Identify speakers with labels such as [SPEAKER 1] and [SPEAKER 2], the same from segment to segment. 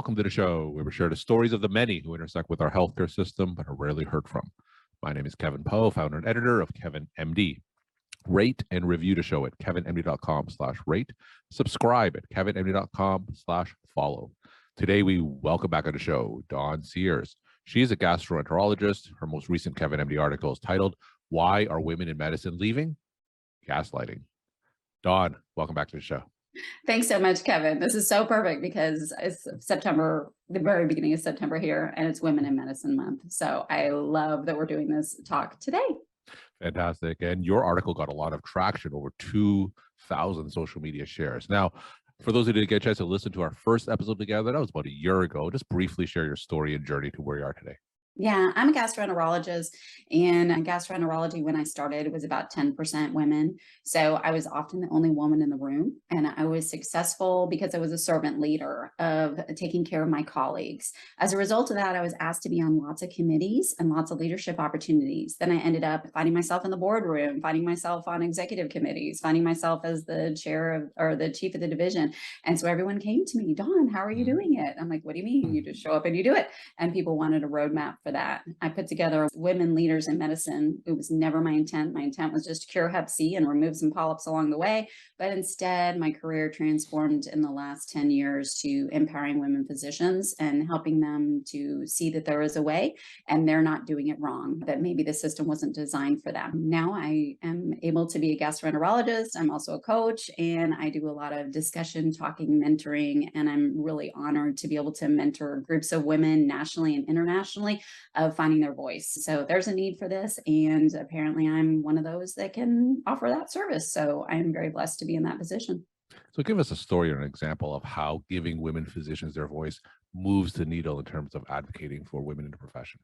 [SPEAKER 1] Welcome to the show where we share the stories of the many who intersect with our healthcare system but are rarely heard from. My name is Kevin Poe, founder and editor of Kevin MD. Rate and review the show at kevinmd.com/rate. Subscribe at kevinmd.com/follow. Today, we welcome back on the show Dawn Sears. She is a gastroenterologist. Her most recent Kevin MD article is titled, "Why Are Women in Medicine Leaving? Gaslighting." Dawn, welcome back to the show.
[SPEAKER 2] Thanks so much, Kevin. This is so perfect because it's September, the very beginning of September here, and it's Women in Medicine Month. So I love that we're doing this talk today.
[SPEAKER 1] Fantastic. And your article got a lot of traction, over 2,000 social media shares. Now, for those who didn't get a chance to listen to our first episode together, that was about a year ago. Just briefly share your story and journey to where you are today.
[SPEAKER 2] Yeah, I'm a gastroenterologist, and gastroenterology, when I started, it was about 10% women. So I was often the only woman in the room, and I was successful because I was a servant leader of taking care of my colleagues. As a result of that, I was asked to be on lots of committees and lots of leadership opportunities. Then I ended up finding myself in the boardroom, finding myself on executive committees, finding myself as the chair of, or the chief of the division. And so everyone came to me, "Dawn, how are you doing it?" I'm like, "What do you mean? You just show up and you do it." And people wanted a roadmap for that. I put together women leaders in medicine. It was never my intent. My intent was just to cure Hep C and remove some polyps along the way. But instead, my career transformed in the last 10 years to empowering women physicians and helping them to see that there is a way and they're not doing it wrong, that maybe the system wasn't designed for them. Now I am able to be a gastroenterologist. I'm also a coach, and I do a lot of discussion, talking, mentoring, and I'm really honored to be able to mentor groups of women nationally and internationally of finding their voice. So there's a need for this, and apparently I'm one of those that can offer that service. So I'm very blessed to be in that position.
[SPEAKER 1] So give us a story or an example of how giving women physicians their voice moves the needle in terms of advocating for women in the profession.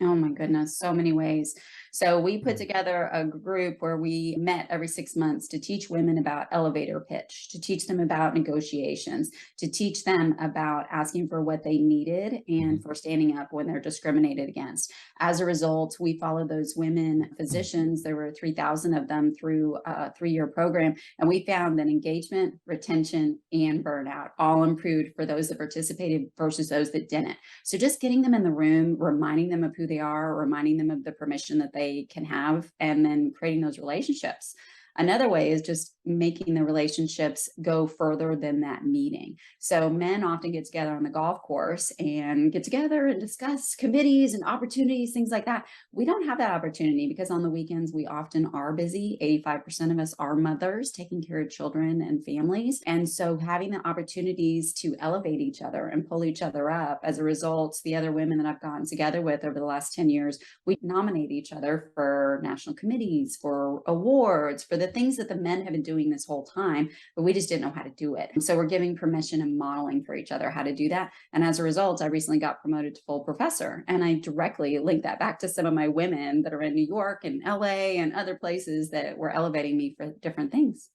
[SPEAKER 2] Oh my goodness, so many ways. So we put together a group where we met every 6 months to teach women about elevator pitch, to teach them about negotiations, to teach them about asking for what they needed and for standing up when they're discriminated against. As a result, we followed those women physicians. There were 3,000 of them through a 3-year program. And we found that engagement, retention, and burnout all improved for those that participated versus those that didn't. So just getting them in the room, reminding them of who they are, reminding them of the permission that they can have, and then creating those relationships. Another way is just making the relationships go further than that meeting. So men often get together on the golf course and get together and discuss committees and opportunities, things like that. We don't have that opportunity because on the weekends, we often are busy. 85% of us are mothers taking care of children and families. And so having the opportunities to elevate each other and pull each other up, as a result, the other women that I've gotten together with over the last 10 years, we nominate each other for national committees, for awards, for the things that the men have been doing this whole time, but we just didn't know how to do it. And so we're giving permission and modeling for each other how to do that. And as a result, I recently got promoted to full professor. And I directly link that back to some of my women that are in New York and LA and other places that were elevating me for different things.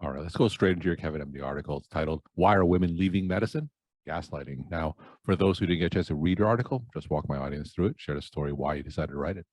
[SPEAKER 1] All right, let's go straight into your Kevin MD article. It's titled, "Why Are Women Leaving Medicine? Gaslighting." Now, for those who didn't get a chance to read your article, just walk my audience through it, share the story, why you decided to write it.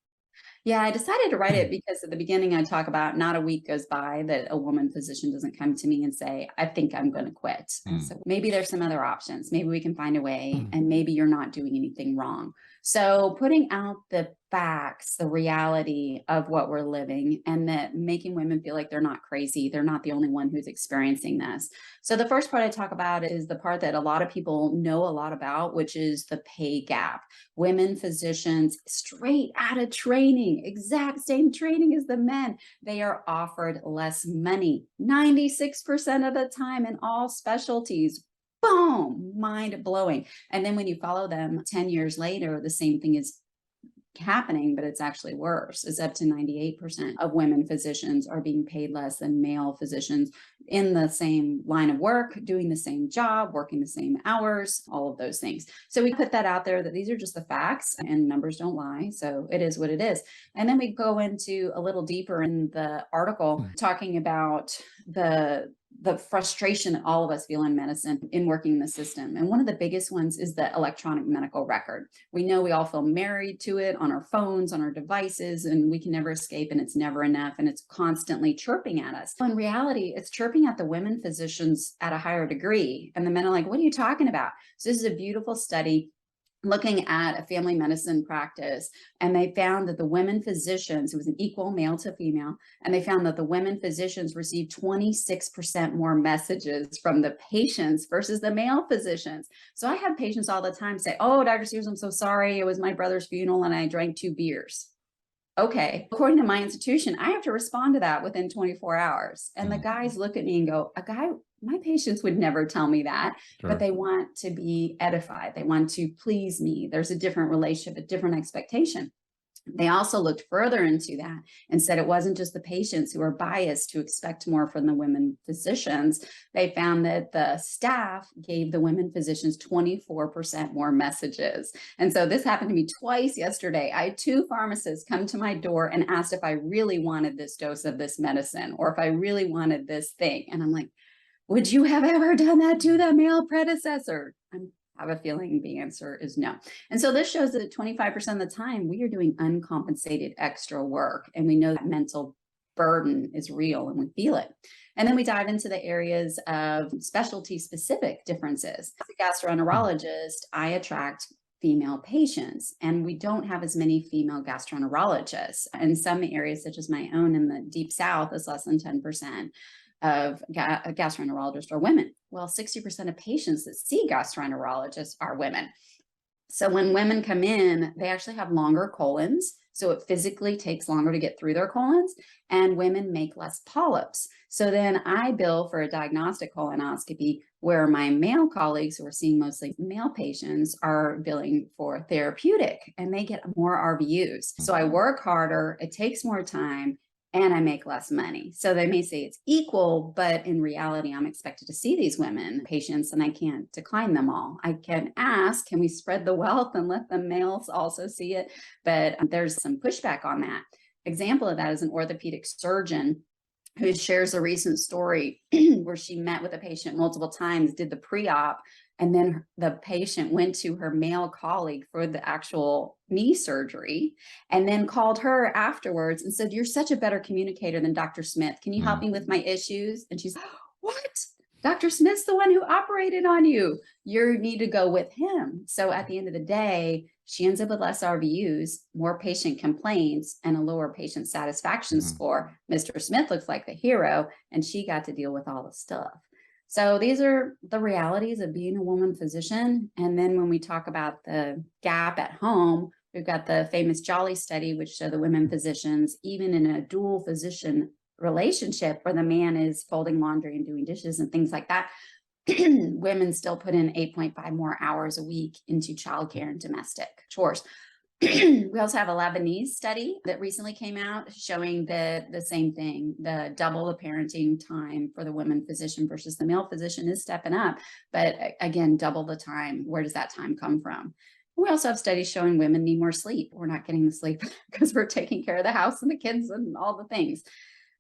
[SPEAKER 2] Yeah, I decided to write it because at the beginning I talk about not a week goes by that a woman physician doesn't come to me and say, "I think I'm going to quit." And so maybe there's some other options. Maybe we can find a way, and maybe you're not doing anything wrong. So putting out the facts, the reality of what we're living, and that making women feel like they're not crazy. They're not the only one who's experiencing this. So the first part I talk about is the part that a lot of people know a lot about, which is the pay gap. Women physicians, straight out of training, exact same training as the men, they are offered less money 96% of the time in all specialties. Boom, mind blowing. And then when you follow them 10 years later, the same thing is happening, but it's actually worse. It's up to 98% of women physicians are being paid less than male physicians in the same line of work, doing the same job, working the same hours, all of those things. So we put that out there that these are just the facts and numbers don't lie. So it is what it is. And then we go into a little deeper in the article talking about the frustration that all of us feel in medicine in working in the system. And one of the biggest ones is the electronic medical record. We know we all feel married to it on our phones, on our devices, and we can never escape, and it's never enough, and it's constantly chirping at us. In reality, it's chirping looking at the women physicians at a higher degree. And the men are like, what are you talking about? So this is a beautiful study looking at a family medicine practice, and they found that the women physicians, it was an equal male to female, and they found that the women physicians received 26% more messages from the patients versus the male physicians. So I have patients all the time say, oh, Dr. Sears, I'm so sorry. It was my brother's funeral and I drank 2 beers. Okay, according to my institution, I have to respond to that within 24 hours. And the guys look at me and go, my patients would never tell me that,
[SPEAKER 1] Sure.
[SPEAKER 2] but they want to be edified. They want to please me. There's a different relationship, a different expectation. They also looked further into that and said it wasn't just the patients who are biased to expect more from the women physicians. They found that the staff gave the women physicians 24% more messages. And so this happened to me twice yesterday. I had 2 pharmacists come to my door and asked if I really wanted this dose of this medicine or if I really wanted this thing. And I'm like, would you have ever done that to the male predecessor? I have a feeling the answer is no. And so this shows that 25% of the time we are doing uncompensated extra work, and we know that mental burden is real and we feel it. And then we dive into the areas of specialty specific differences. As a gastroenterologist, I attract female patients, and we don't have as many female gastroenterologists. In some areas, such as my own in the deep South, is less than 10% of gastroenterologists are women. Well, 60% of patients that see gastroenterologists are women. So when women come in, they actually have longer colons. So it physically takes longer to get through their colons, and women make less polyps. So then I bill for a diagnostic colonoscopy, where my male colleagues who are seeing mostly male patients are billing for therapeutic, and they get more RVUs. So I work harder, it takes more time, and I make less money. So they may say it's equal, but in reality, I'm expected to see these women patients and I can't decline them all. I can ask, can we spread the wealth and let the males also see it? But there's some pushback on that. Example of that is an orthopedic surgeon who shares a recent story where she met with a patient multiple times, did the pre-op, and then the patient went to her male colleague for the actual knee surgery, and then called her afterwards and said, you're such a better communicator than Dr. Smith. Can you help me with my issues? And she's, what? Dr. Smith's the one who operated on you. You need to go with him. So at the end of the day, she ends up with less RVUs, more patient complaints, and a lower patient satisfaction score. Mr. Smith looks like the hero, and she got to deal with all the stuff. So these are the realities of being a woman physician. And then when we talk about the gap at home, we've got the famous Jolly study, which show the women physicians, even in a dual physician relationship where the man is folding laundry and doing dishes and things like that, women still put in 8.5 more hours a week into childcare and domestic chores. We also have a Lebanese study that recently came out showing the same thing, the double the parenting time for the women physician versus the male physician is stepping up. But again, double the time. Where does that time come from? We also have studies showing women need more sleep. We're not getting the sleep because we're taking care of the house and the kids and all the things.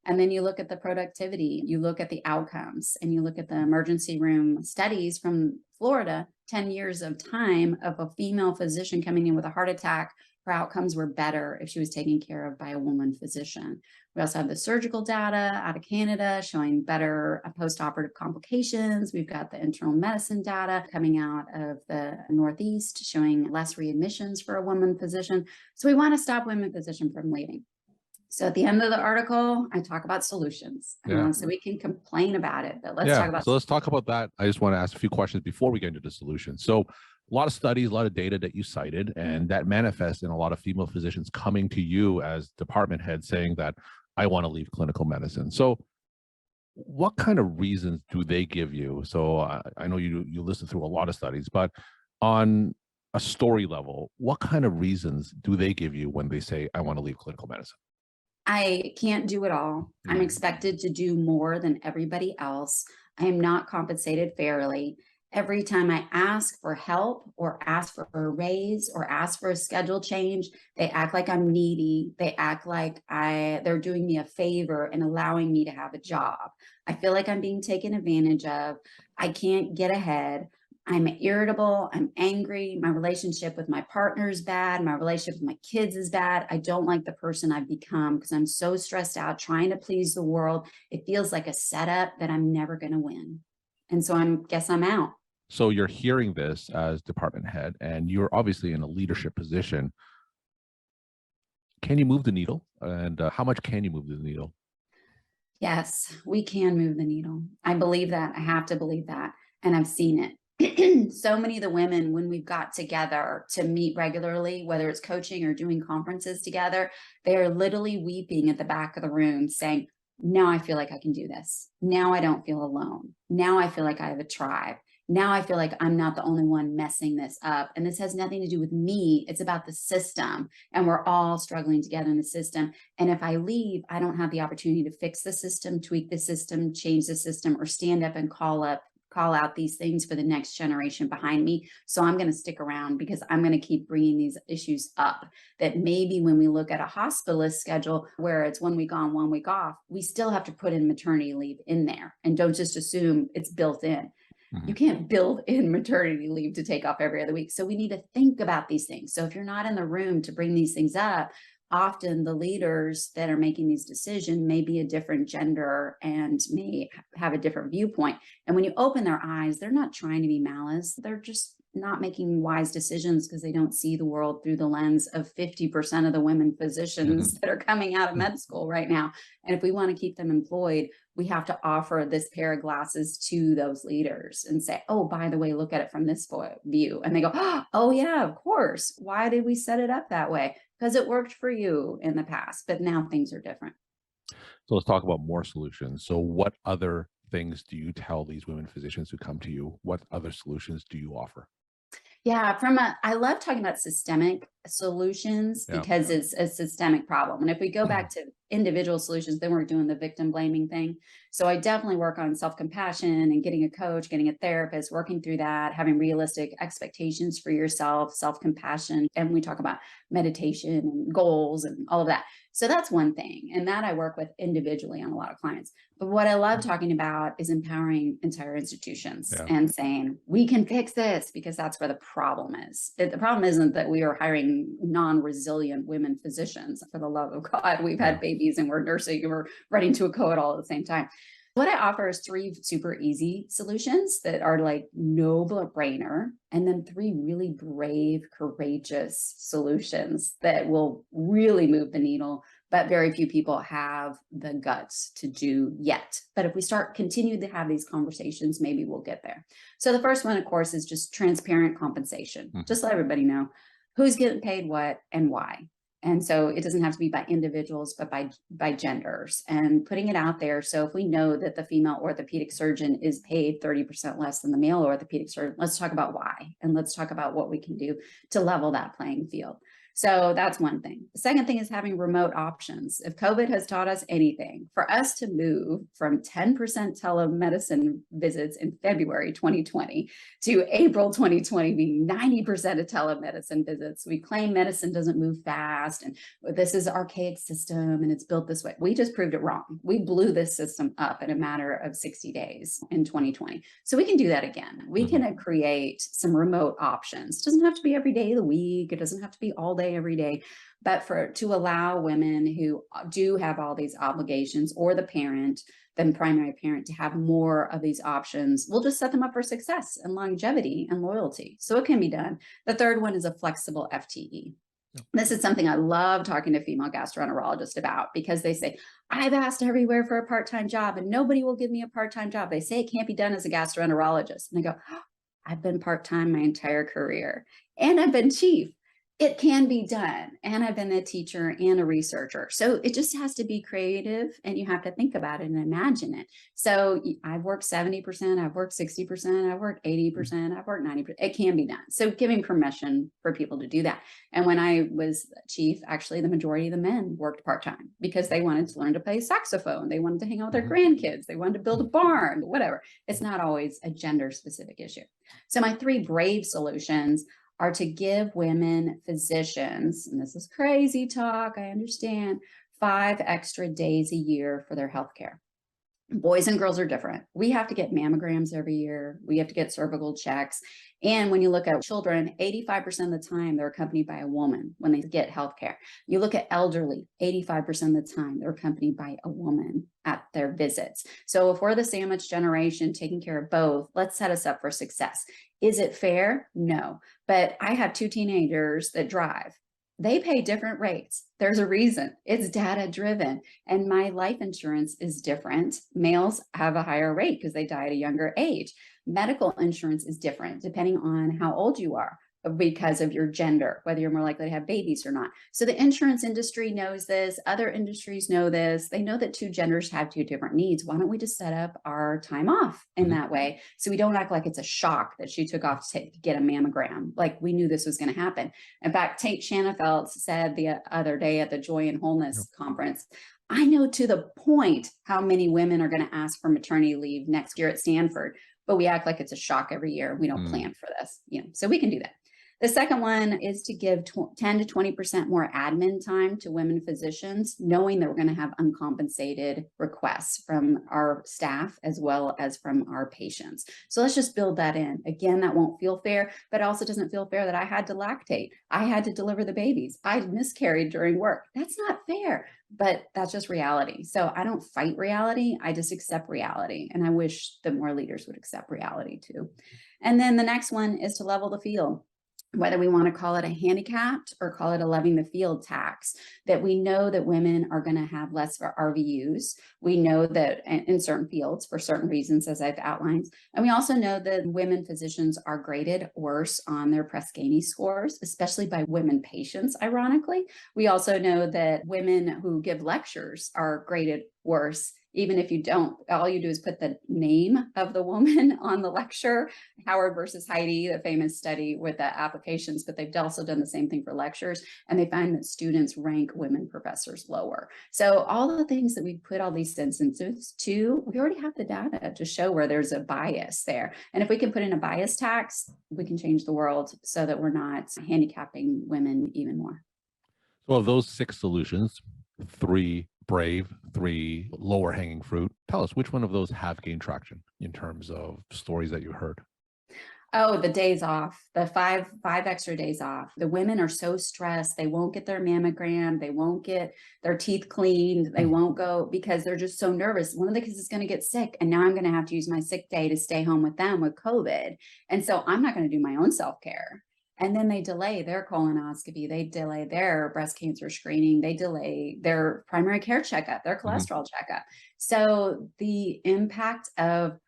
[SPEAKER 2] And then you look at the productivity, you look at the outcomes, and you look at the emergency room studies from Florida, 10 years of time of a female physician coming in with a heart attack. Her outcomes were better if she was taken care of by a woman physician. We also have the surgical data out of Canada showing better post-operative complications. We've got the internal medicine data coming out of the Northeast showing less readmissions for a woman physician. So we want to stop women physicians from leaving. So at the end of the article, I talk about solutions. So we can complain about it, but let's talk about.
[SPEAKER 1] So let's talk about that. I just want to ask a few questions before we get into the solution. So a lot of studies, a lot of data that you cited, and that manifests in a lot of female physicians coming to you as department head saying that I want to leave clinical medicine. So what kind of reasons do they give you? So I know you listen through a lot of studies, but on a story level, what kind of reasons do they give you when they say, I want to leave clinical medicine?
[SPEAKER 2] I can't do it all. I'm expected to do more than everybody else. I am not compensated fairly. Every time I ask for help or ask for a raise or ask for a schedule change, they act like I'm needy. They act like they're doing me a favor and allowing me to have a job. I feel like I'm being taken advantage of. I can't get ahead. I'm irritable, I'm angry, my relationship with my partner is bad, my relationship with my kids is bad. I don't like the person I've become because I'm so stressed out trying to please the world. It feels like a setup that I'm never going to win. And so guess I'm out.
[SPEAKER 1] So you're hearing this as department head, and you're obviously in a leadership position. Can you move the needle? And how much can you move the needle?
[SPEAKER 2] Yes, we can move the needle. I believe that. I have to believe that. And I've seen it. So many of the women, when we've got together to meet regularly, whether it's coaching or doing conferences together, they are literally weeping at the back of the room saying, now I feel like I can do this. Now I don't feel alone. Now I feel like I have a tribe. Now I feel like I'm not the only one messing this up. And this has nothing to do with me. It's about the system. And we're all struggling together in the system. And if I leave, I don't have the opportunity to fix the system, tweak the system, change the system, or stand up and call out these things for the next generation behind me. So I'm going to stick around because I'm going to keep bringing these issues up that maybe when we look at a hospitalist schedule where it's 1 week on, 1 week off, we still have to put in maternity leave in there and don't just assume it's built in. You can't build in maternity leave to take off every other week. So we need to think about these things. So if you're not in the room to bring these things up, often the leaders that are making these decisions may be a different gender and may have a different viewpoint. And when you open their eyes, they're not trying to be malice. They're just not making wise decisions because they don't see the world through the lens of 50% of the women physicians that are coming out of med school right now. And if we want to keep them employed, we have to offer this pair of glasses to those leaders and say, oh, by the way, look at it from this view. And they go, oh, yeah, of course. Why did we set it up that way? Because it worked for you in the past, but now things are different.
[SPEAKER 1] So let's talk about more solutions. So what other things do you tell these women physicians who come to you? What other solutions do you offer?
[SPEAKER 2] Yeah, I love talking about systemic solutions because it's a systemic problem. And if we go back to individual solutions, then we're doing the victim blaming thing. So I definitely work on self-compassion and getting a coach, getting a therapist, working through that, having realistic expectations for yourself, self-compassion. And we talk about meditation and goals and all of that. So that's one thing. And that I work with individually on a lot of clients. But what I love talking about is empowering entire institutions and saying, we can fix this because that's where the problem is. The problem isn't that we are hiring non-resilient women physicians. For the love of God, we've had babies and we're nursing and we're running to a code all at the same time. What I offer is 3 super easy solutions that are like no brainer, and then 3 really brave, courageous solutions that will really move the needle, but very few people have the guts to do yet. But if we continue to have these conversations, maybe we'll get there. So the first one, of course, is just transparent compensation. Just let everybody know who's getting paid what and why. And so it doesn't have to be by individuals, but by genders, and putting it out there. So if we know that the female orthopedic surgeon is paid 30% less than the male orthopedic surgeon, let's talk about why. And let's talk about what we can do to level that playing field. So that's one thing. The second thing is having remote options. If COVID has taught us anything, for us to move from 10% telemedicine visits in February 2020 to April 2020 being 90% of telemedicine visits, we claim medicine doesn't move fast and this is an archaic system and it's built this way. We just proved it wrong. We blew this system up in a matter of 60 days in 2020. So we can do that again. We can create some remote options. It doesn't have to be every day of the week. It doesn't have to be all day every day, but to allow women who do have all these obligations, or the parent, then primary parent, to have more of these options, we'll just set them up for success and longevity and loyalty. So it can be done. The third one is a flexible FTE. This is something I love talking to female gastroenterologists about, because they say, I've asked everywhere for a part-time job and nobody will give me a part-time job. They say it can't be done as a gastroenterologist. And they go, I've been part-time my entire career and I've been chief. It can be done. And I've been a teacher and a researcher. So it just has to be creative and you have to think about it and imagine it. So I've worked 70%, I've worked 60%, I've worked 80%, I've worked 90%. It can be done. So giving permission for people to do that. And when I was chief, actually the majority of the men worked part-time because they wanted to learn to play saxophone. They wanted to hang out with their grandkids. They wanted to build a barn, whatever. It's not always a gender specific issue. So my 3 brave solutions are to give women physicians, and this is crazy talk, I understand, 5 extra days a year for their healthcare. Boys and girls are different. We have to get mammograms every year. We have to get cervical checks. And when you look at children, 85% of the time they're accompanied by a woman when they get healthcare. You look at elderly, 85% of the time they're accompanied by a woman at their visits. So if we're the sandwich generation taking care of both, let's set us up for success. Is it fair? No. But I have 2 teenagers that drive. They pay different rates. There's a reason. It's data driven. And my life insurance is different. Males have a higher rate because they die at a younger age. Medical insurance is different depending on how old you are because of your gender, whether you're more likely to have babies or not. So the insurance industry knows this. Other industries know this. They know that 2 genders have 2 different needs. Why don't we just set up our time off in that way? So we don't act like it's a shock that she took off to get a mammogram. Like we knew this was going to happen. In fact, Tate Shanafelt said the other day at the Joy and Wholeness conference, I know to the point how many women are going to ask for maternity leave next year at Stanford, but we act like it's a shock every year. We don't plan for this, so we can do that. The second one is to give 10 to 20% more admin time to women physicians, knowing that we're going to have uncompensated requests from our staff as well as from our patients. So let's just build that in. Again, that won't feel fair, but it also doesn't feel fair that I had to lactate. I had to deliver the babies. I miscarried during work. That's not fair, but that's just reality. So I don't fight reality. I just accept reality. And I wish that more leaders would accept reality too. And then the next one is to level the field. Whether we want to call it a handicapped or call it a leveling the field tax, that we know that women are going to have less for RVUs. We know that in certain fields for certain reasons, as I've outlined. And we also know that women physicians are graded worse on their Press-Ganey scores, especially by women patients, ironically. We also know that women who give lectures are graded worse. Even if you don't, all you do is put the name of the woman on the lecture. Howard versus Heidi, the famous study with the applications, but they've also done the same thing for lectures. And they find that students rank women professors lower. So all the things that we put all these sentences to, we already have the data to show where there's a bias there. And if we can put in a bias tax, we can change the world so that we're not handicapping women even more.
[SPEAKER 1] So of those 6 solutions, 3 brave, 3 lower hanging fruit. Tell us which one of those have gained traction in terms of stories that you heard.
[SPEAKER 2] Oh, the days off, the five extra days off. The women are so stressed. They won't get their mammogram. They won't get their teeth cleaned. They won't go because they're just so nervous. One of the kids is going to get sick and now I'm going to have to use my sick day to stay home with them with COVID. And so I'm not going to do my own self-care. And then they delay their colonoscopy, they delay their breast cancer screening, they delay their primary care checkup, their cholesterol checkup. So the impact of,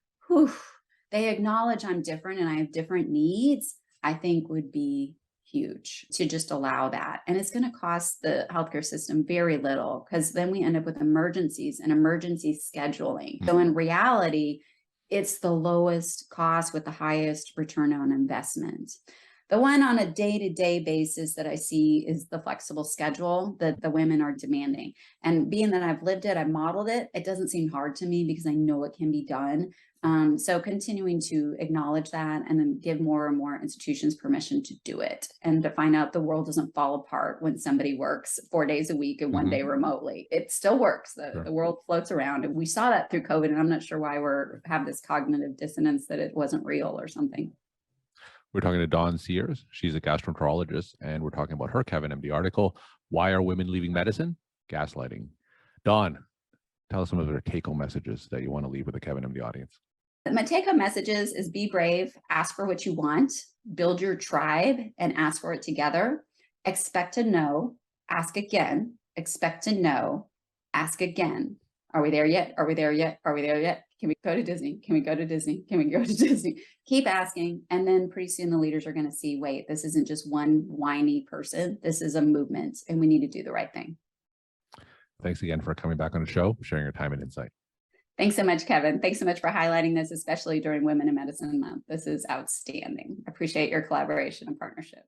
[SPEAKER 2] they acknowledge I'm different and I have different needs, I think would be huge to just allow that. And it's going to cost the healthcare system very little because then we end up with emergencies and emergency scheduling. So in reality, it's the lowest cost with the highest return on investment. The one on a day-to-day basis that I see is the flexible schedule that the women are demanding. And being that I've lived it, I've modeled it, it doesn't seem hard to me because I know it can be done. So continuing to acknowledge that and then give more and more institutions permission to do it and to find out the world doesn't fall apart when somebody works 4 days a week and 1 day remotely. It still works. The world floats around. And we saw that through COVID, and I'm not sure why have this cognitive dissonance that it wasn't real or something.
[SPEAKER 1] We're talking to Dawn Sears. She's a gastroenterologist, and we're talking about her Kevin MD article, Why Are Women Leaving Medicine? Gaslighting. Dawn, tell us some of their take-home messages that you want to leave with the Kevin MD audience.
[SPEAKER 2] My take-home messages is be brave, ask for what you want, build your tribe, and ask for it together. Expect to know, ask again, expect to know, ask again. Are we there yet? Are we there yet? Are we there yet? Can we go to Disney? Can we go to Disney? Can we go to Disney? Keep asking. And then pretty soon the leaders are going to see, wait, this isn't just one whiny person. This is a movement and we need to do the right thing.
[SPEAKER 1] Thanks again for coming back on the show, sharing your time and insight.
[SPEAKER 2] Thanks so much, Kevin. Thanks so much for highlighting this, especially during Women in Medicine Month. This is outstanding. I appreciate your collaboration and partnership.